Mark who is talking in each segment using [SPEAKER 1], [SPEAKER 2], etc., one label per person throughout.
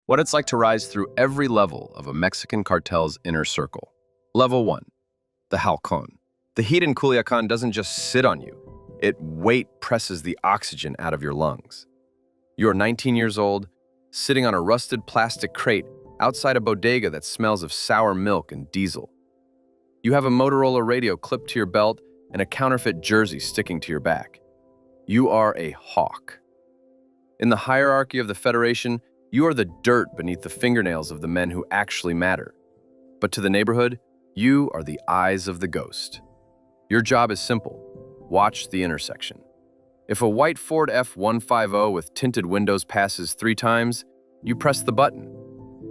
[SPEAKER 1] What it's like to rise through every level of a Mexican cartel's inner circle. Level 1. The halcón. The heat in Culiacán doesn't just sit on you. Weight presses the oxygen out of your lungs. You're 19 years old, sitting on a rusted plastic crate outside a bodega that smells of sour milk and diesel. You have a Motorola radio clipped to your belt and a counterfeit jersey sticking to your back. You are a hawk. In the hierarchy of the Federation, you are the dirt beneath the fingernails of the men who actually matter. But to the neighborhood, you are the eyes of the ghost. Your job is simple. Watch the intersection. If a white Ford F-150 with tinted windows passes 3 times, you press the button.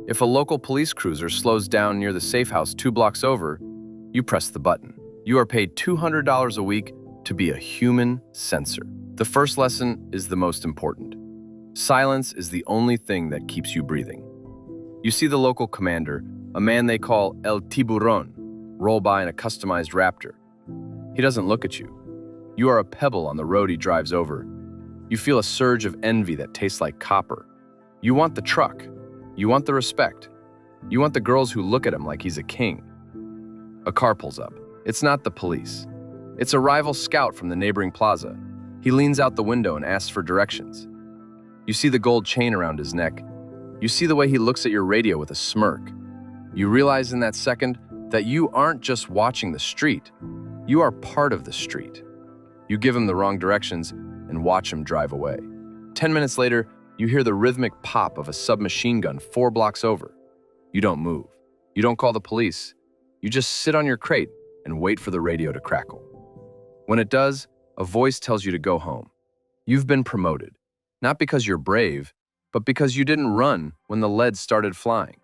[SPEAKER 1] If a local police cruiser slows down near the safe house 2 blocks over, you press the button. You are paid $200 a week to be a human censor. The first lesson is the most important. Silence is the only thing that keeps you breathing. You see the local commander, a man they call El Tiburón, roll by in a customized Raptor. He doesn't look at you. You are a pebble on the road he drives over. You feel a surge of envy that tastes like copper. You want the truck. You want the respect. You want the girls who look at him like he's a king. A car pulls up. It's not the police. It's a rival scout from the neighboring plaza. He leans out the window and asks for directions. You see the gold chain around his neck. You see the way he looks at your radio with a smirk. You realize in that second that you aren't just watching the street. You are part of the street. You give him the wrong directions and watch him drive away. 10 minutes later, you hear the rhythmic pop of a submachine gun 4 blocks over. You don't move. You don't call the police. You just sit on your crate and wait for the radio to crackle. When it does, a voice tells you to go home. You've been promoted, not because you're brave, but because you didn't run when the lead started flying.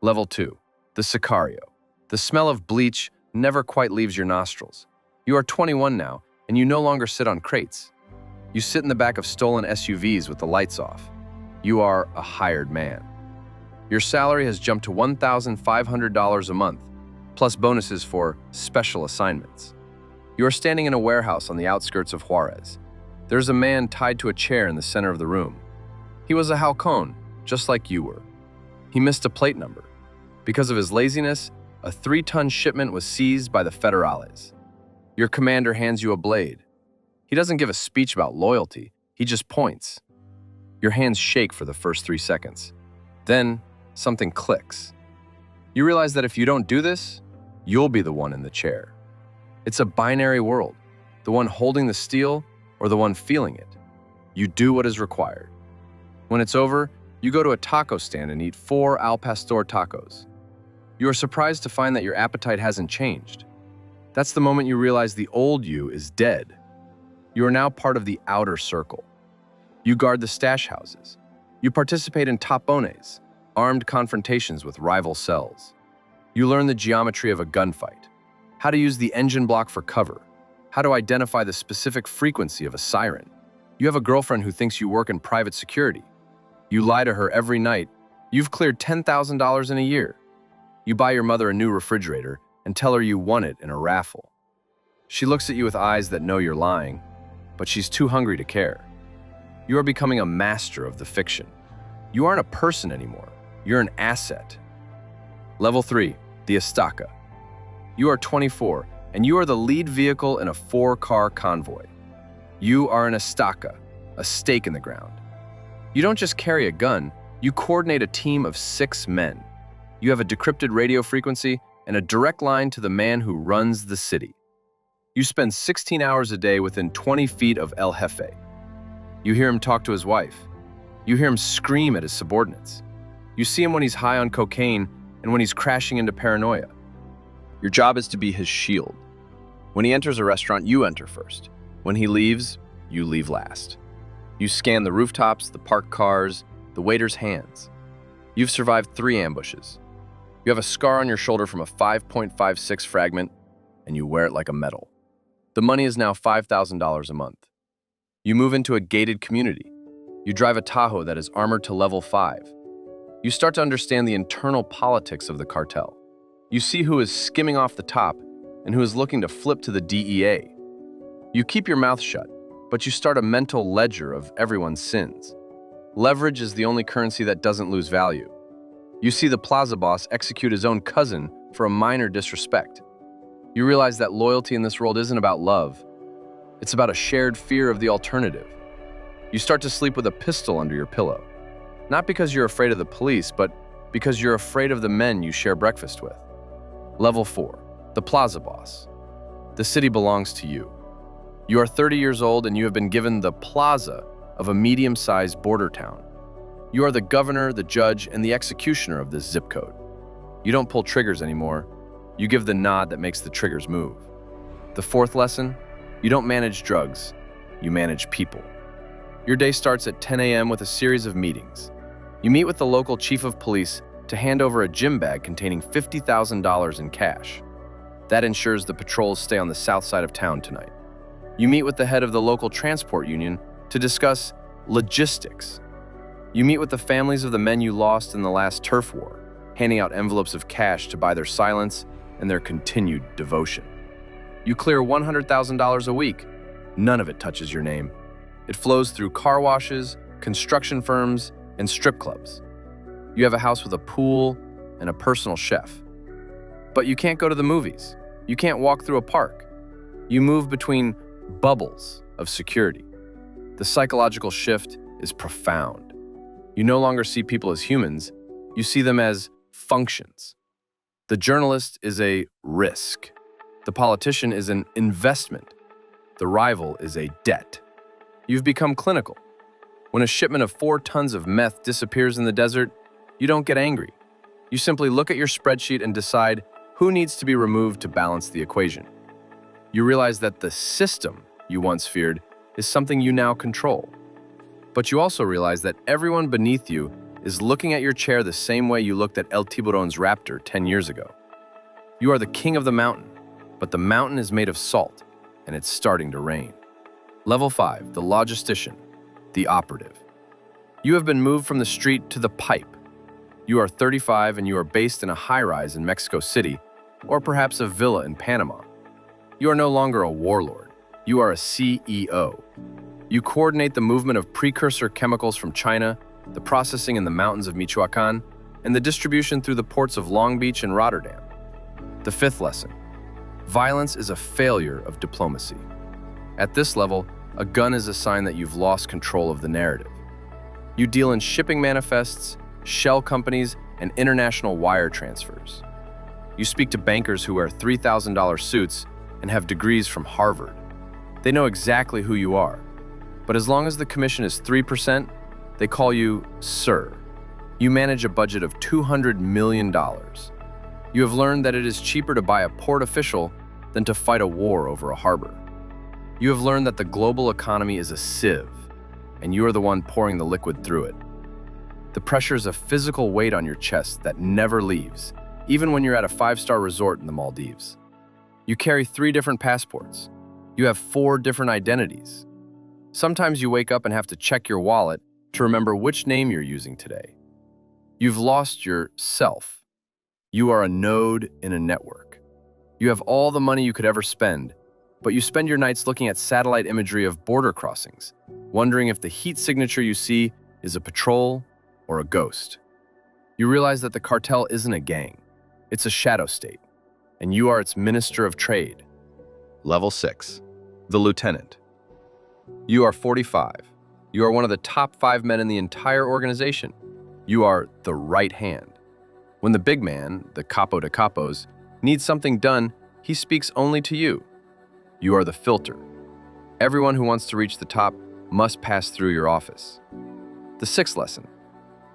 [SPEAKER 1] Level 2, the sicario. The smell of bleach never quite leaves your nostrils. You are 21 now, and you no longer sit on crates. You sit in the back of stolen SUVs with the lights off. You are a hired man. Your salary has jumped to $1,500 a month, plus bonuses for special assignments. You are standing in a warehouse on the outskirts of Juarez. There's a man tied to a chair in the center of the room. He was a halcón, just like you were. He missed a plate number. Because of his laziness, a 3-ton shipment was seized by the federales. Your commander hands you a blade. He doesn't give a speech about loyalty, he just points. Your hands shake for the first 3 seconds. Then, something clicks. You realize that if you don't do this, you'll be the one in the chair. It's a binary world, the one holding the steel or the one feeling it. You do what is required. When it's over, you go to a taco stand and eat 4 al pastor tacos. You are surprised to find that your appetite hasn't changed. That's the moment you realize the old you is dead. You are now part of the outer circle. You guard the stash houses. You participate in tapones, armed confrontations with rival cells. You learn the geometry of a gunfight, how to use the engine block for cover, how to identify the specific frequency of a siren. You have a girlfriend who thinks you work in private security. You lie to her every night. You've cleared $10,000 in a year. You buy your mother a new refrigerator and tell her you won it in a raffle. She looks at you with eyes that know you're lying, but she's too hungry to care. You are becoming a master of the fiction. You aren't a person anymore. You're an asset. Level 3, the estaca. You are 24, and you are the lead vehicle in a 4-car convoy. You are an estaca, a stake in the ground. You don't just carry a gun, you coordinate a team of 6 men. You have a decrypted radio frequency and a direct line to the man who runs the city. You spend 16 hours a day within 20 feet of El Jefe. You hear him talk to his wife. You hear him scream at his subordinates. You see him when he's high on cocaine and when he's crashing into paranoia. Your job is to be his shield. When he enters a restaurant, you enter first. When he leaves, you leave last. You scan the rooftops, the parked cars, the waiter's hands. You've survived 3 ambushes. You have a scar on your shoulder from a 5.56 fragment, and you wear it like a medal. The money is now $5,000 a month. You move into a gated community. You drive a Tahoe that is armored to level 5. You start to understand the internal politics of the cartel. You see who is skimming off the top and who is looking to flip to the DEA. You keep your mouth shut, but you start a mental ledger of everyone's sins. Leverage is the only currency that doesn't lose value. You see the plaza boss execute his own cousin for a minor disrespect. You realize that loyalty in this world isn't about love. It's about a shared fear of the alternative. You start to sleep with a pistol under your pillow. Not because you're afraid of the police, but because you're afraid of the men you share breakfast with. Level 4, the plaza boss. The city belongs to you. You are 30 years old and you have been given the plaza of a medium-sized border town. You are the governor, the judge, and the executioner of this zip code. You don't pull triggers anymore. You give the nod that makes the triggers move. The fourth lesson, you don't manage drugs, you manage people. Your day starts at 10 a.m. with a series of meetings. You meet with the local chief of police to hand over a gym bag containing $50,000 in cash. That ensures the patrols stay on the south side of town tonight. You meet with the head of the local transport union to discuss logistics. You meet with the families of the men you lost in the last turf war, handing out envelopes of cash to buy their silence and their continued devotion. You clear $100,000 a week. None of it touches your name. It flows through car washes, construction firms, and strip clubs. You have a house with a pool and a personal chef. But you can't go to the movies. You can't walk through a park. You move between bubbles of security. The psychological shift is profound. You no longer see people as humans, you see them as functions. The journalist is a risk. The politician is an investment. The rival is a debt. You've become clinical. When a shipment of 4 tons of meth disappears in the desert, you don't get angry. You simply look at your spreadsheet and decide who needs to be removed to balance the equation. You realize that the system you once feared is something you now control. But you also realize that everyone beneath you is looking at your chair the same way you looked at El Tiburon's raptor 10 years ago. You are the king of the mountain, but the mountain is made of salt, and it's starting to rain. Level 5, the logistician, the operative. You have been moved from the street to the pipe. You are 35 and you are based in a high-rise in Mexico City, or perhaps a villa in Panama. You are no longer a warlord. You are a CEO. You coordinate the movement of precursor chemicals from China, the processing in the mountains of Michoacan, and the distribution through the ports of Long Beach and Rotterdam. The fifth lesson, violence is a failure of diplomacy. At this level, a gun is a sign that you've lost control of the narrative. You deal in shipping manifests, shell companies, and international wire transfers. You speak to bankers who wear $3,000 suits and have degrees from Harvard. They know exactly who you are. But as long as the commission is 3%, they call you Sir. You manage a budget of $200 million. You have learned that it is cheaper to buy a port official than to fight a war over a harbor. You have learned that the global economy is a sieve, and you are the one pouring the liquid through it. The pressure is a physical weight on your chest that never leaves, even when you're at a 5-star resort in the Maldives. You carry 3 different passports. You have 4 different identities. Sometimes you wake up and have to check your wallet to remember which name you're using today. You've lost your self. You are a node in a network. You have all the money you could ever spend, but you spend your nights looking at satellite imagery of border crossings, wondering if the heat signature you see is a patrol or a ghost. You realize that the cartel isn't a gang. It's a shadow state, and you are its minister of trade. Level 6, the lieutenant. You are 45. You are one of the top 5 men in the entire organization. You are the right hand. When the big man, the capo de capos, needs something done, he speaks only to you. You are the filter. Everyone who wants to reach the top must pass through your office. The 6th lesson.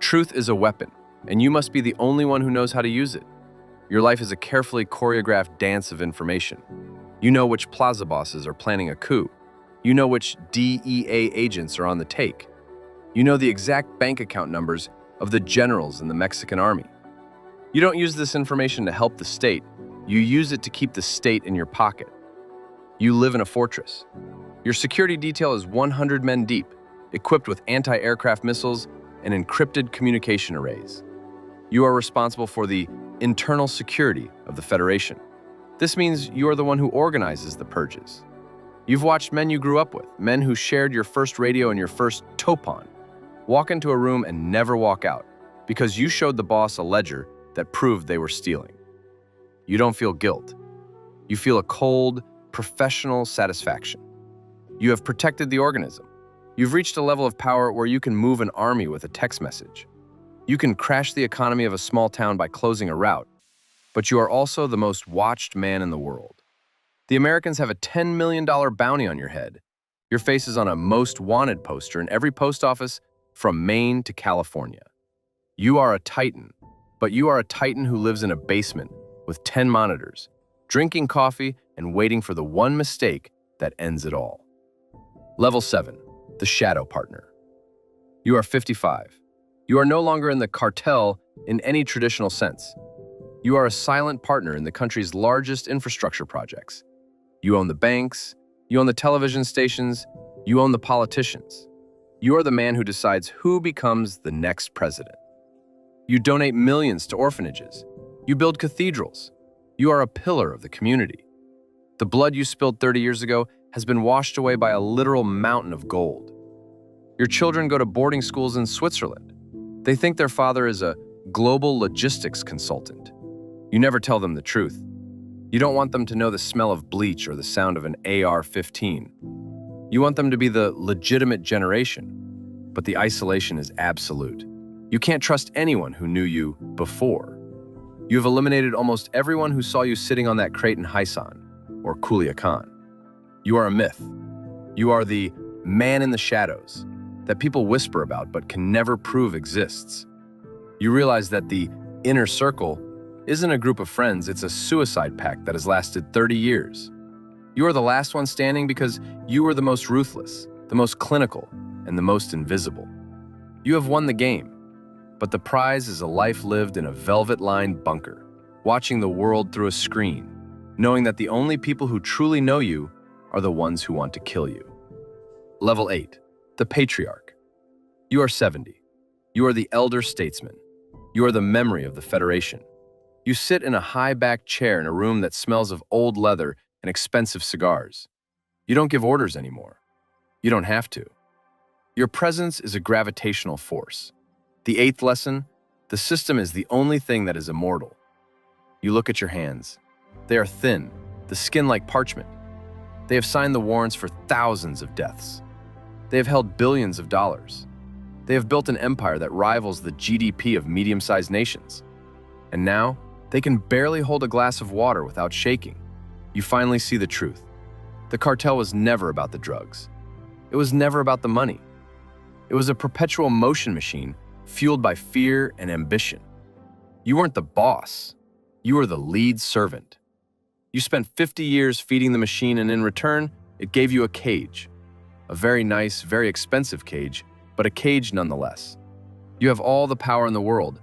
[SPEAKER 1] Truth is a weapon, and you must be the only one who knows how to use it. Your life is a carefully choreographed dance of information. You know which plaza bosses are planning a coup. You know which DEA agents are on the take. You know the exact bank account numbers of the generals in the Mexican army. You don't use this information to help the state. You use it to keep the state in your pocket. You live in a fortress. Your security detail is 100 men deep, equipped with anti-aircraft missiles and encrypted communication arrays. You are responsible for the internal security of the Federation. This means you are the one who organizes the purges. You've watched men you grew up with, men who shared your first radio and your first topon. walk into a room and never walk out because you showed the boss a ledger that proved they were stealing. You don't feel guilt. You feel a cold, professional satisfaction. You have protected the organism. You've reached a level of power where you can move an army with a text message. You can crash the economy of a small town by closing a route, but you are also the most watched man in the world. The Americans have a $10 million bounty on your head. Your face is on a most wanted poster in every post office from Maine to California. You are a titan, but you are a titan who lives in a basement with 10 monitors, drinking coffee and waiting for the one mistake that ends it all. Level 7, the shadow partner. You are 55. You are no longer in the cartel in any traditional sense. You are a silent partner in the country's largest infrastructure projects. You own the banks, you own the television stations, you own the politicians. You are the man who decides who becomes the next president. You donate millions to orphanages. You build cathedrals. You are a pillar of the community. The blood you spilled 30 years ago has been washed away by a literal mountain of gold. Your children go to boarding schools in Switzerland. They think their father is a global logistics consultant. You never tell them the truth. You don't want them to know the smell of bleach or the sound of an AR-15. You want them to be the legitimate generation, but the isolation is absolute. You can't trust anyone who knew you before. You have eliminated almost everyone who saw you sitting on that crate in Haisan or Culiacan. You are a myth. You are the man in the shadows that people whisper about but can never prove exists. You realize that the inner circle isn't a group of friends, it's a suicide pact that has lasted 30 years. You are the last one standing because you were the most ruthless, the most clinical, and the most invisible. You have won the game, but the prize is a life lived in a velvet-lined bunker, watching the world through a screen, knowing that the only people who truly know you are the ones who want to kill you. Level 8, the patriarch. You are 70. You are the elder statesman. You are the memory of the Federation. You sit in a high-backed chair in a room that smells of old leather and expensive cigars. You don't give orders anymore. You don't have to. Your presence is a gravitational force. The 8th lesson, the system is the only thing that is immortal. You look at your hands. They are thin, the skin like parchment. They have signed the warrants for thousands of deaths. They have held billions of dollars. They have built an empire that rivals the GDP of medium-sized nations. And now, they can barely hold a glass of water without shaking. You finally see the truth. The cartel was never about the drugs. It was never about the money. It was a perpetual motion machine fueled by fear and ambition. You weren't the boss. You were the lead servant. You spent 50 years feeding the machine, and in return, it gave you a cage. A very nice, very expensive cage, but a cage nonetheless. You have all the power in the world,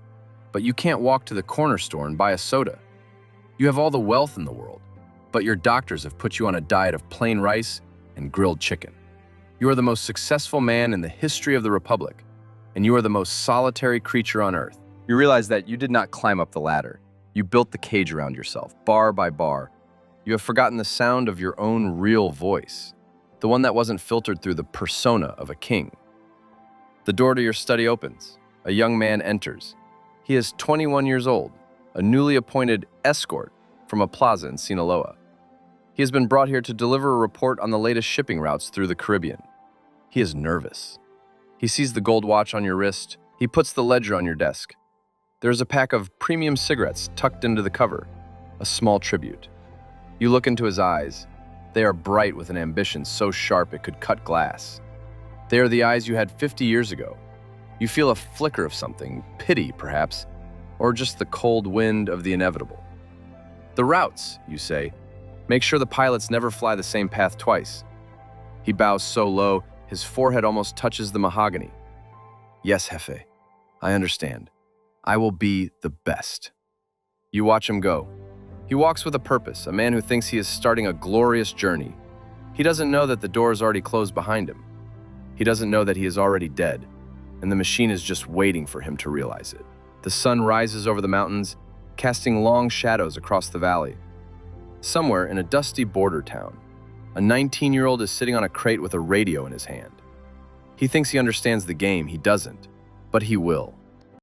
[SPEAKER 1] but you can't walk to the corner store and buy a soda. You have all the wealth in the world, but your doctors have put you on a diet of plain rice and grilled chicken. You are the most successful man in the history of the Republic, and you are the most solitary creature on earth. You realize that you did not climb up the ladder. You built the cage around yourself, bar by bar. You have forgotten the sound of your own real voice, the one that wasn't filtered through the persona of a king. The door to your study opens. A young man enters. He is 21 years old, a newly appointed escort from a plaza in Sinaloa. He has been brought here to deliver a report on the latest shipping routes through the Caribbean. He is nervous. He sees the gold watch on your wrist. He puts the ledger on your desk. There is a pack of premium cigarettes tucked into the cover, a small tribute. You look into his eyes. They are bright with an ambition so sharp it could cut glass. They are the eyes you had 50 years ago. You feel a flicker of something, pity perhaps, or just the cold wind of the inevitable. The routes, you say. Make sure the pilots never fly the same path twice. He bows so low, his forehead almost touches the mahogany. Yes, Jefe, I understand. I will be the best. You watch him go. He walks with a purpose, a man who thinks he is starting a glorious journey. He doesn't know that the door is already closed behind him. He doesn't know that he is already dead, and the machine is just waiting for him to realize it. The sun rises over the mountains, casting long shadows across the valley. Somewhere in a dusty border town, a 19-year-old is sitting on a crate with a radio in his hand. He thinks he understands the game. He doesn't, but he will.